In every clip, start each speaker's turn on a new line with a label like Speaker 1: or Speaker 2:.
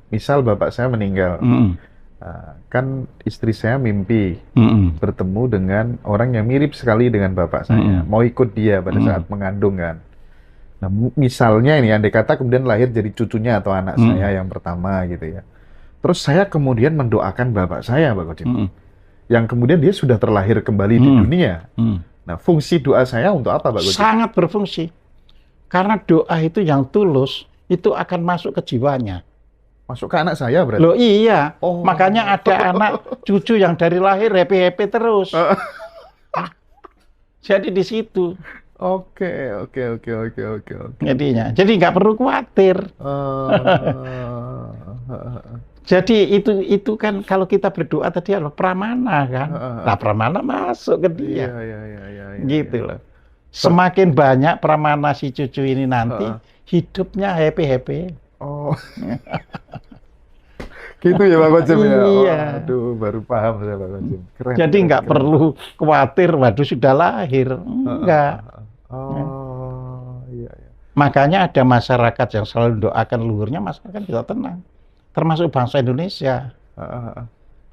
Speaker 1: misal bapak saya meninggal, kan istri saya mimpi bertemu dengan orang yang mirip sekali dengan bapak saya, mau ikut dia pada saat mengandung kan. Nah, misalnya ini andai kata kemudian lahir jadi cucunya atau anak saya yang pertama gitu ya. Terus saya kemudian mendoakan bapak saya, Pak Kodim, yang kemudian dia sudah terlahir kembali di dunia. Nah, fungsi doa saya untuk apa, Pak Kodim?
Speaker 2: Sangat berfungsi. Karena doa itu yang tulus, itu akan masuk ke jiwanya.
Speaker 1: Masuk ke anak saya berarti?
Speaker 2: Loh iya, makanya ada anak cucu yang dari lahir happy-happy terus. Jadi di situ.
Speaker 1: Oke.
Speaker 2: Jadinya, jadi nggak perlu khawatir. Jadi itu kan kalau kita berdoa tadi adalah pramana kan. Nah pramana masuk ke dia. Gitu loh. Semakin banyak pramana si cucu ini nanti, hidupnya happy-happy.
Speaker 1: Oh. Gitu ya Pak Kodim ya?
Speaker 2: Iya.
Speaker 1: Aduh, baru paham saya Pak Kodim. Keren.
Speaker 2: Jadi nggak perlu khawatir, waduh sudah lahir. Enggak.
Speaker 1: Iya.
Speaker 2: Makanya ada masyarakat yang selalu doakan luhurnya, masyarakat juga tenang. Termasuk bangsa Indonesia.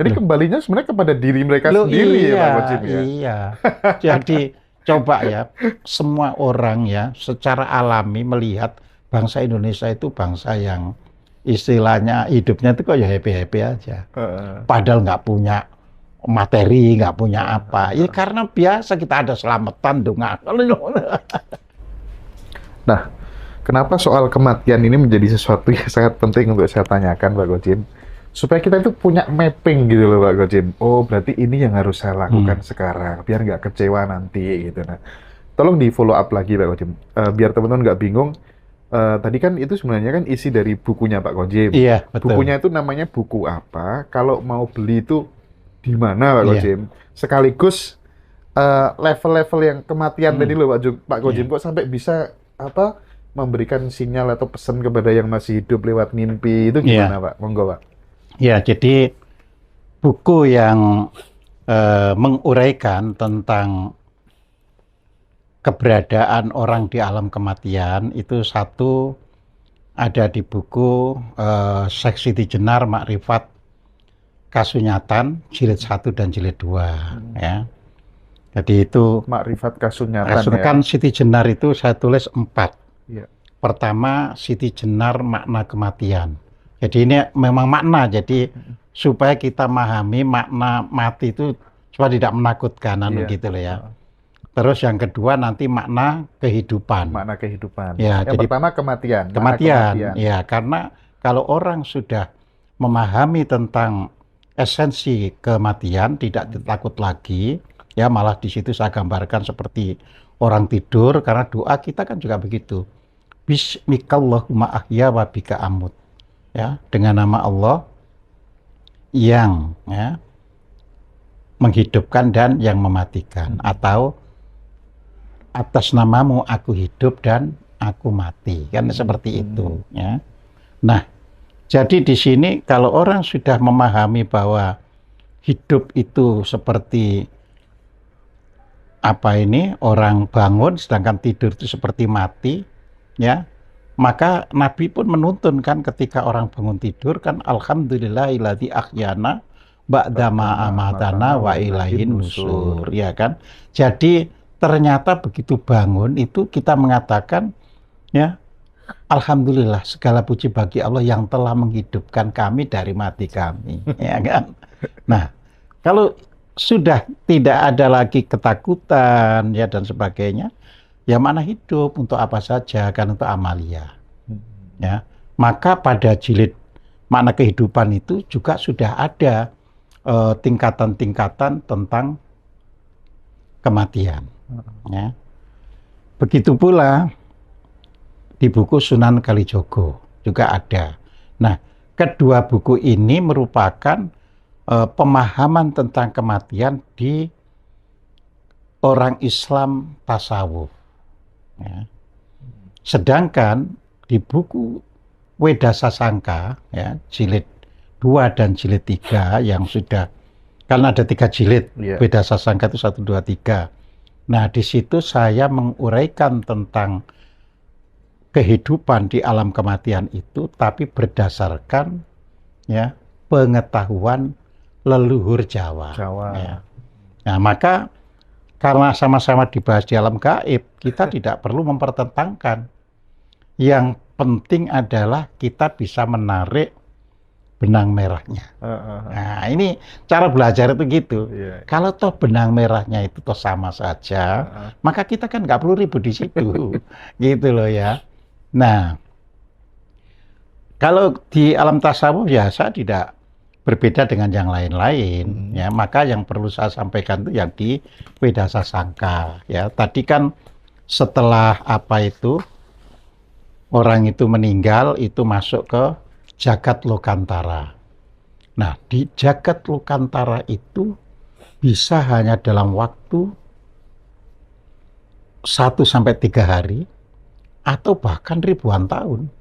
Speaker 1: Jadi kembalinya sebenarnya kepada diri mereka sendiri ya Pak Kodim ya?
Speaker 2: Iya. Jadi coba ya, semua orang ya secara alami melihat bangsa Indonesia itu bangsa yang istilahnya hidupnya itu kok ya happy-happy aja. Padahal nggak punya materi, nggak punya apa. Ya karena biasa kita ada selamatan dong.
Speaker 1: Nah, kenapa soal kematian ini menjadi sesuatu yang sangat penting untuk saya tanyakan Pak Kodim? Supaya kita itu punya mapping gitu loh Pak Kodim. Oh, berarti ini yang harus saya lakukan sekarang, biar nggak kecewa nanti gitu. Nah, tolong di follow up lagi Pak Kodim, biar teman-teman nggak bingung. Tadi kan itu sebenarnya kan isi dari bukunya Pak Kodim.
Speaker 2: Iya, betul.
Speaker 1: Bukunya itu namanya buku apa? Kalau mau beli itu di mana Pak Kodim? Sekaligus level-level yang kematian tadi loh Pak Kodim, kok sampai bisa memberikan sinyal atau pesan kepada yang masih hidup lewat mimpi itu gimana Pak? Monggo Pak.
Speaker 2: Ya, jadi buku yang menguraikan tentang keberadaan orang di alam kematian itu satu ada di buku Syekh Siti Jenar Makrifat Kasunyatan jilid 1 dan jilid 2 ya. Jadi itu
Speaker 1: Makrifat Kasunyatan ya.
Speaker 2: Kan Siti Jenar itu saya tulis 4.
Speaker 1: Ya.
Speaker 2: Pertama Siti Jenar makna kematian. Jadi ini memang makna, jadi supaya kita memahami makna mati itu supaya tidak menakutkan gitu loh ya. Terus yang kedua nanti makna kehidupan.
Speaker 1: Makna kehidupan.
Speaker 2: Ya,
Speaker 1: yang
Speaker 2: jadi
Speaker 1: pertama kematian.
Speaker 2: Kematian. Ya, karena kalau orang sudah memahami tentang esensi kematian, tidak takut lagi. Ya, malah di situ saya gambarkan seperti orang tidur, karena doa kita kan juga begitu. Bismikallahumma ahya wa bika amut. Ya, dengan nama Allah yang ya, menghidupkan dan yang mematikan, atau atas namamu aku hidup dan aku mati, kan seperti itu ya. Nah, jadi di sini kalau orang sudah memahami bahwa hidup itu seperti orang bangun, sedangkan tidur itu seperti mati ya, maka Nabi pun menuntun kan ketika orang bangun tidur kan alhamdulillahilladzi ahyana ba'dama amatana wa ilaihin nusur ya kan. Jadi ternyata begitu bangun itu kita mengatakan ya alhamdulillah segala puji bagi Allah yang telah menghidupkan kami dari mati kami ya kan. Nah, kalau sudah tidak ada lagi ketakutan ya dan sebagainya, ya mana hidup untuk apa saja kan, untuk amalia ya. Maka pada jilid makna kehidupan itu juga sudah ada tingkatan-tingkatan tentang kematian ya. Begitu pula di buku Sunan Kalijogo juga ada. Nah, kedua buku ini merupakan pemahaman tentang kematian di orang Islam tasawuf ya. Sedangkan di buku Weda Sasangka ya, jilid 2 dan jilid 3 yang sudah, karena ada 3 jilid Weda Sasangka itu 1, 2, 3. Nah, di situ saya menguraikan tentang kehidupan di alam kematian itu, tapi berdasarkan ya, pengetahuan leluhur Jawa.
Speaker 1: Jawa.
Speaker 2: Ya. Nah, maka karena sama-sama dibahas di alam gaib, kita tidak perlu mempertentangkan. Yang penting adalah kita bisa menarik benang merahnya. Nah, ini cara belajar itu gitu.
Speaker 1: Yeah.
Speaker 2: Kalau toh benang merahnya itu toh sama saja, maka kita kan nggak perlu ribut di situ, gitu loh ya. Nah, kalau di alam tasawuf ya saya tidak berbeda dengan yang lain-lain, ya. Maka yang perlu saya sampaikan itu yang di Weda Sasangka, ya. Tadi kan setelah apa itu orang itu meninggal itu masuk ke jagat lokantara. Nah, di jagat lokantara itu bisa hanya dalam waktu 1 sampai 3 hari atau bahkan ribuan tahun.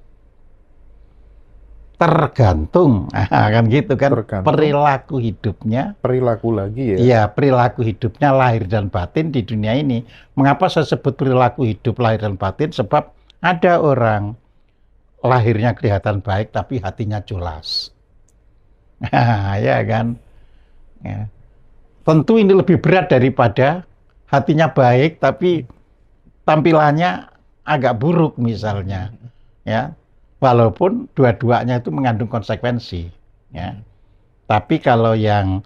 Speaker 2: Tergantung, kan gitu kan, perilaku hidupnya.
Speaker 1: Perilaku lagi ya?
Speaker 2: Iya, perilaku hidupnya lahir dan batin di dunia ini. Mengapa saya sebut perilaku hidup lahir dan batin? Sebab ada orang lahirnya kelihatan baik tapi hatinya culas. Ya kan? Ya. Tentu ini lebih berat daripada hatinya baik tapi tampilannya agak buruk misalnya. Ya. Walaupun dua-duanya itu mengandung konsekuensi. Ya. Tapi kalau yang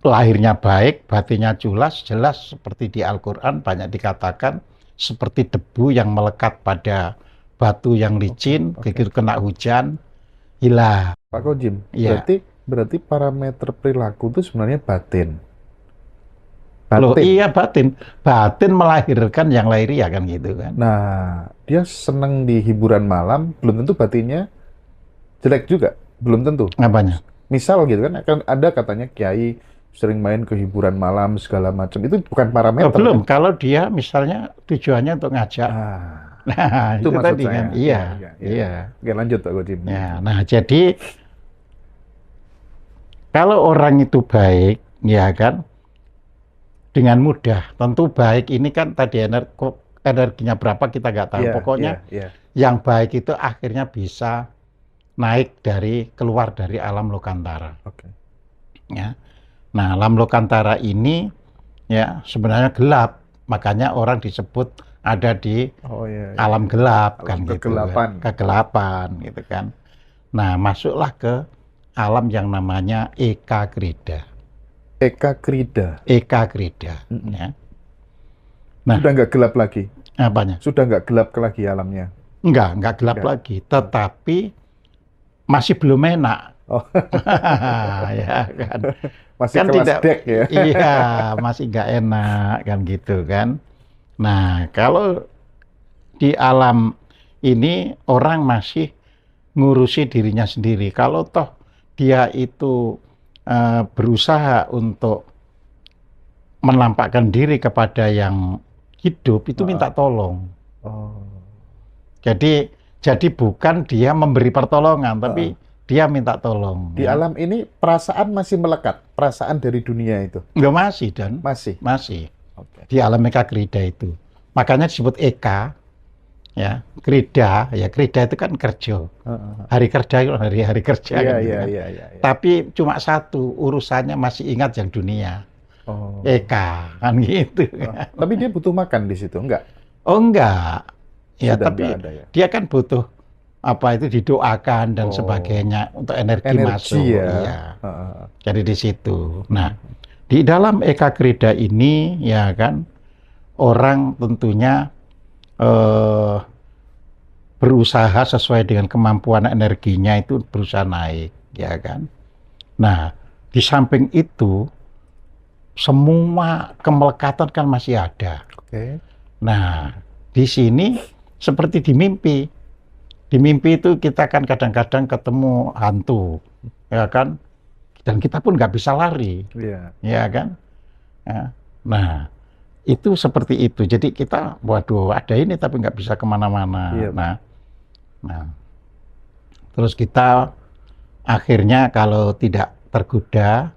Speaker 2: lahirnya baik, batinnya culas, jelas seperti di Al-Quran banyak dikatakan seperti debu yang melekat pada batu yang licin, begitu kena hujan, hilang.
Speaker 1: Pak Kojim,
Speaker 2: ya.
Speaker 1: berarti parameter perilaku itu sebenarnya batin.
Speaker 2: Loh, iya batin. Batin melahirkan yang lahiriah kan gitu kan.
Speaker 1: Nah, dia senang di hiburan malam, belum tentu batinnya jelek juga, belum tentu.
Speaker 2: Apanya?
Speaker 1: Misal gitu kan, akan ada katanya kiai sering main ke hiburan malam segala macam, itu bukan parameter.
Speaker 2: Belum,
Speaker 1: kan?
Speaker 2: kalau dia misalnya tujuannya untuk ngajak. Nah,
Speaker 1: itu maksud
Speaker 2: tadi
Speaker 1: saya.
Speaker 2: kan. Iya.
Speaker 1: Oke, lanjut Pak Kojim.
Speaker 2: Ya, nah jadi kalau orang itu baik, ya kan, dengan mudah. Tentu baik ini kan tadi energinya berapa kita nggak tahu. Pokoknya yang baik itu akhirnya bisa naik keluar dari alam lokantara. Ya. Nah, alam lokantara ini ya sebenarnya gelap, makanya orang disebut ada di alam gelap, alam kan
Speaker 1: kegelapan.
Speaker 2: Gitu kan. Kegelapan gitu kan. Nah, masuklah ke alam yang namanya Eka Krida.
Speaker 1: Eka Krida.
Speaker 2: Ya. Nah,
Speaker 1: sudah nggak gelap lagi.
Speaker 2: Apanya?
Speaker 1: Sudah nggak gelap lagi alamnya.
Speaker 2: Nggak gelap lagi, tetapi masih belum enak. Ya kan.
Speaker 1: Masih
Speaker 2: kan
Speaker 1: kelas
Speaker 2: tidak,
Speaker 1: dek ya.
Speaker 2: Iya, masih nggak enak kan gitu kan. Nah, kalau di alam ini orang masih ngurusi dirinya sendiri. Kalau toh dia itu berusaha untuk menampakkan diri kepada yang hidup, itu minta tolong. Jadi bukan dia memberi pertolongan, tapi dia minta tolong.
Speaker 1: Di alam ini perasaan masih melekat, perasaan dari dunia itu.
Speaker 2: Enggak, masih dan masih. Di alam Eka Krida itu. Makanya disebut Eka, ya, Krida, ya Krida itu kan kerja. Hari kerja, hari kerja kan. Tapi cuma satu, urusannya masih ingat yang dunia. Eka, kan gitu.
Speaker 1: Tapi dia butuh makan di situ, enggak?
Speaker 2: Oh, enggak. Ya,
Speaker 1: sudah
Speaker 2: tapi
Speaker 1: ada, ya?
Speaker 2: Dia kan butuh apa itu didoakan dan sebagainya untuk energi masuk.
Speaker 1: Ya?
Speaker 2: Iya. Jadi di situ. Nah, di dalam Eka Krida ini ya kan orang tentunya berusaha sesuai dengan kemampuan energinya itu berusaha naik, ya kan. Nah, di samping itu semua kemelekatan kan masih ada. Nah, di sini seperti di mimpi. Di mimpi itu kita kan kadang-kadang ketemu hantu, ya kan? Dan kita pun nggak bisa lari, ya kan? Ya. Nah, itu seperti itu. Jadi kita, waduh, ada ini tapi nggak bisa kemana-mana. Nah, terus kita akhirnya kalau tidak tergoda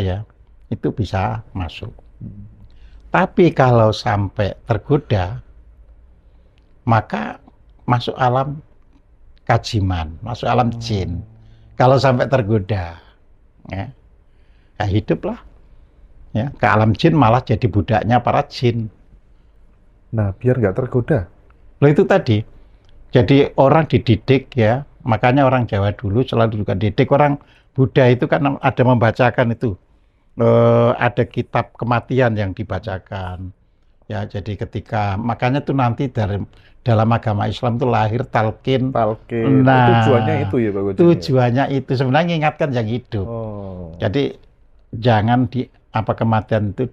Speaker 2: ya, itu bisa masuk. Tapi kalau sampai tergoda, maka masuk alam kajiman, masuk alam jin. Kalau sampai tergoda, ya, ya hiduplah, ya, ke alam jin malah jadi budaknya para jin.
Speaker 1: Nah, biar nggak tergoda.
Speaker 2: Loh itu tadi, jadi orang dididik ya, makanya orang Jawa dulu selalu juga didik. Orang Buddha itu kan ada membacakan itu, ada kitab kematian yang dibacakan. Ya, jadi ketika makanya tuh nanti dalam agama Islam itu lahir talqin.
Speaker 1: Talqin.
Speaker 2: Nah,
Speaker 1: tujuannya itu ya Pak Gojen.
Speaker 2: tujuannya itu sebenarnya mengingatkan yang hidup.
Speaker 1: Oh.
Speaker 2: Jadi jangan kematian itu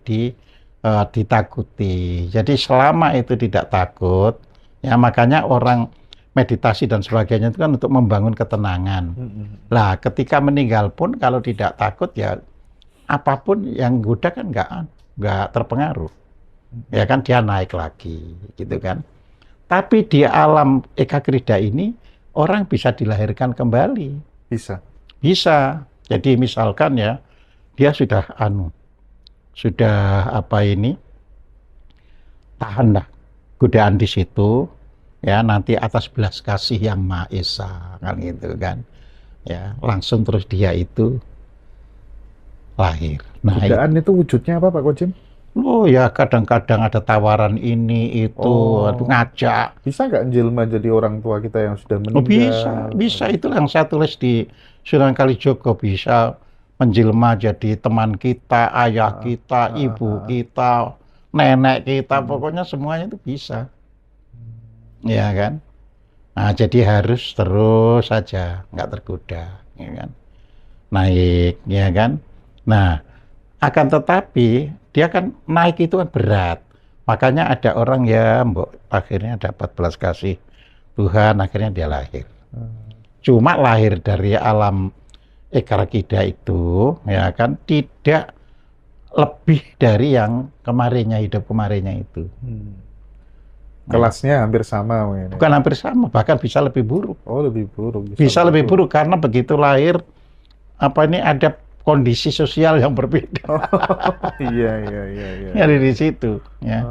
Speaker 2: ditakuti. Jadi selama itu tidak takut, ya makanya orang meditasi dan sebagainya itu kan untuk membangun ketenangan. Lah, ketika meninggal pun kalau tidak takut ya apapun yang goda kan nggak terpengaruh. Ya kan dia naik lagi, gitu kan. Tapi di alam Eka Krida ini orang bisa dilahirkan kembali.
Speaker 1: Bisa.
Speaker 2: Bisa. Jadi misalkan ya dia sudah tahan lah godaan di situ. Ya, nanti atas belas kasih yang Maha Esa, kan gitu kan. Ya, langsung terus dia itu lahir. Nah,
Speaker 1: godaan itu wujudnya apa Pak Gojen?
Speaker 2: Oh ya, kadang-kadang ada tawaran ini itu, ngajak.
Speaker 1: Bisa nggak jelma jadi orang tua kita yang sudah meninggal?
Speaker 2: Bisa. Itulah yang saya tulis di Sunan Kalijogo, bisa menjelma jadi teman kita, ayah kita, ibu kita, nenek kita, pokoknya semuanya itu bisa. Ya kan? Nah, jadi harus terus saja, nggak tergoda, ya kan? Naik, ya kan? Nah, akan tetapi dia kan naik itu kan berat. Makanya ada orang ya, akhirnya dapat belas kasih Tuhan, akhirnya dia lahir. Cuma lahir dari alam Eka Krida itu, ya kan, tidak lebih dari yang hidup kemarinnya itu.
Speaker 1: Kelasnya hampir sama mungkin.
Speaker 2: Bukan hampir sama, bahkan bisa lebih buruk.
Speaker 1: Oh, lebih buruk.
Speaker 2: Bisa lebih buruk karena begitu lahir ada kondisi sosial yang berbeda.
Speaker 1: Iya.
Speaker 2: Dari di situ, ya.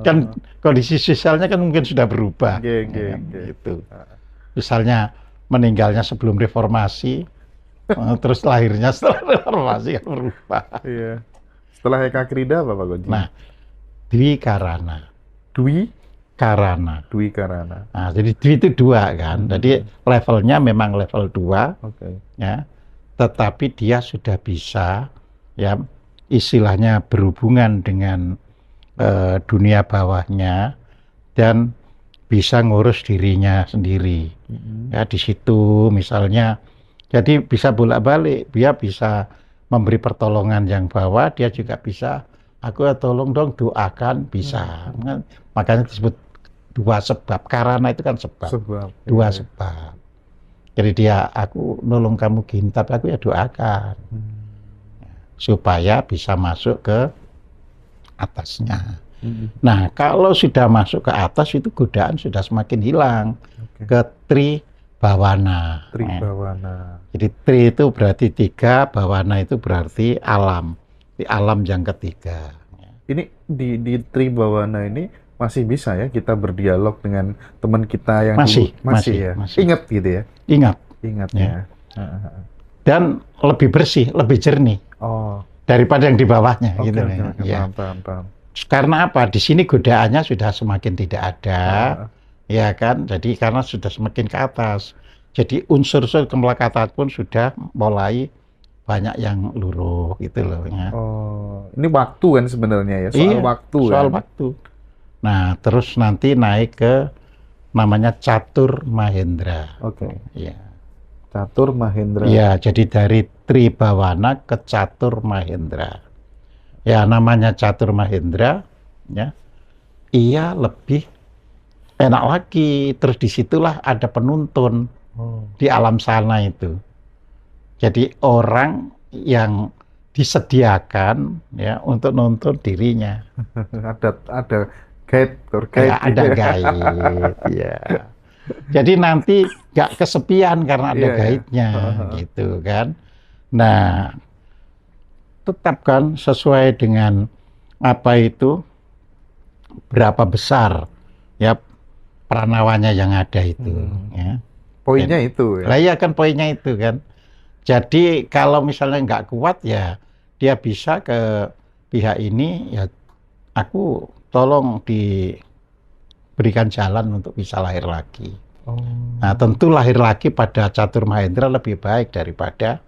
Speaker 2: Kan kondisi sosialnya kan mungkin sudah berubah. Gitu. Misalnya meninggalnya sebelum reformasi, terus lahirnya setelah reformasi kan berubah.
Speaker 1: Iya. Setelah Eka Krida apa Pak Gojen?
Speaker 2: Nah, Dwi Karana. Nah, jadi Dwi itu 2 kan. Jadi levelnya memang level 2. Ya. Tetapi dia sudah bisa ya istilahnya berhubungan dengan dunia bawahnya dan bisa ngurus dirinya sendiri. Ya, di situ misalnya jadi bisa bolak-balik, dia bisa memberi pertolongan yang bawah, dia juga bisa aku tolong dong doakan, bisa. Makanya disebut 2 sebab. Karana itu kan sebab. 2 sebab. Jadi aku nolong kamu gini, tapi aku ya doakan. Supaya bisa masuk ke atasnya. Nah, kalau sudah masuk ke atas, itu godaan sudah semakin hilang. Ke Tri Bawana. Jadi Tri itu berarti 3, Bawana itu berarti alam. Di alam yang ketiga.
Speaker 1: Ini di Tri Bawana ini masih bisa ya kita berdialog dengan teman kita yang
Speaker 2: masih
Speaker 1: ya. Ingat gitu ya. Ingat ya.
Speaker 2: Dan lebih bersih, lebih jernih. Daripada yang di bawahnya gitu ya.
Speaker 1: Paham.
Speaker 2: Karena apa? Di sini godaannya sudah semakin tidak ada. Ya kan? Jadi karena sudah semakin ke atas. Jadi unsur-unsur kemelekatan pun sudah mulai banyak yang luruh gitu loh ya.
Speaker 1: Ini waktu kan sebenarnya ya, soal waktu.
Speaker 2: Soal waktu. Nah, terus nanti naik ke namanya Catur Mahendra. Ya.
Speaker 1: Catur Mahendra.
Speaker 2: Ya, jadi dari Tri Bawana ke Catur Mahendra. Ya, namanya Catur Mahendra, ya. Ia lebih enak lagi. Terus disitulah ada penuntun di alam sana itu. Jadi orang yang disediakan ya untuk nuntun dirinya.
Speaker 1: ada guide,
Speaker 2: ya, ada guide, ya. Jadi nanti nggak kesepian karena ada guide-nya, gitu kan. Nah, tetap kan sesuai dengan berapa besar ya pranawanya yang ada itu. Ya.
Speaker 1: Poinnya itu ya.
Speaker 2: Lah iya kan poinnya itu kan. Jadi kalau misalnya nggak kuat ya dia bisa ke pihak ini ya aku tolong diberikan jalan untuk bisa lahir lagi. Nah tentu lahir lagi pada Catur Mahendra lebih baik daripada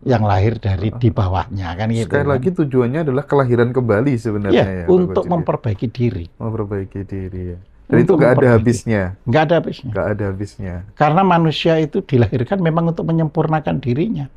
Speaker 2: yang lahir dari di bawahnya kan gitu.
Speaker 1: Sekali lagi tujuannya adalah kelahiran kembali sebenarnya ya.
Speaker 2: Untuk memperbaiki diri.
Speaker 1: Memperbaiki diri ya. Dan itu nggak ada habisnya.
Speaker 2: Nggak ada habisnya.
Speaker 1: Nggak ada habisnya.
Speaker 2: Karena manusia itu dilahirkan memang untuk menyempurnakan dirinya.